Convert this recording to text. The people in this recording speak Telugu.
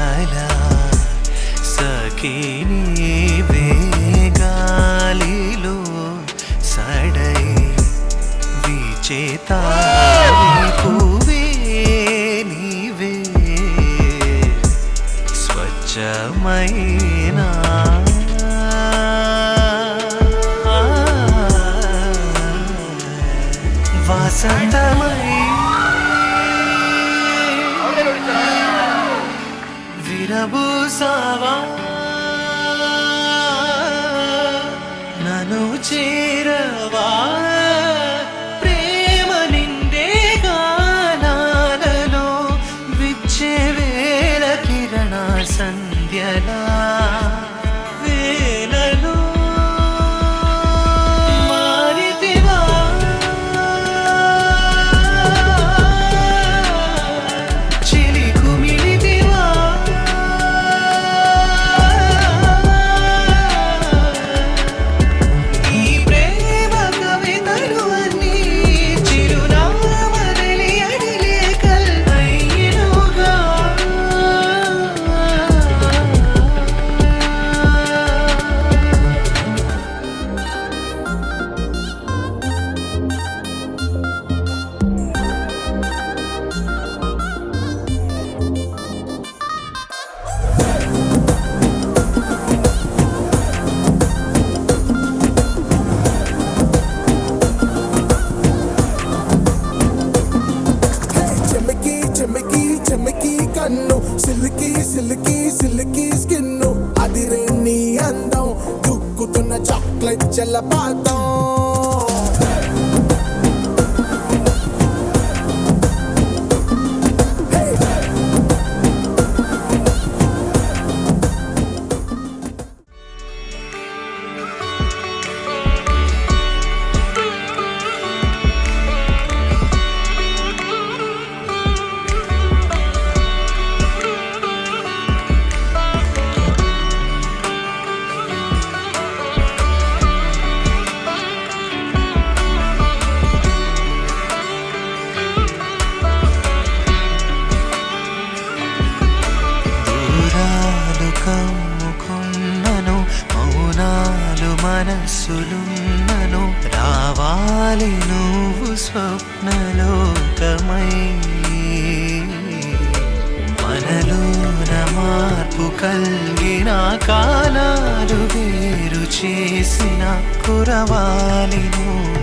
అలా సఖిని వేగాలిలో సడై విచేతావి పువే నీవే స్వచ్ఛమైనా వాసంతమై విరబూసావా నన్ను చేరవా ప్రేమ నిండే గానాలలో విచ్చే వేళ కిరణ సంధ్యలా వేలలో మారితివా చిలి కుమిలితివా ఈ ప్రేమ కవితలు అన్నీ చిరునామరలి అడిలే కల్పయ్యనుగా చెమ్మకి చెమ్మకి చెమ్మకి కన్ను సిల్కి సిల్కి సిల్కి స్కిన్ను అదిరే నీ అందం దుక్కుతున్న చాక్లెట్ జలపాతం దూరాలు కమ్ముకున్నను మౌనాలు మనస్సులున్నను రావాలి నువ్వు స్వప్నలోకమై మనలోన మార్పు కలిగిన కాలాలు వేరు చేసిన కురవాలి నువ్వు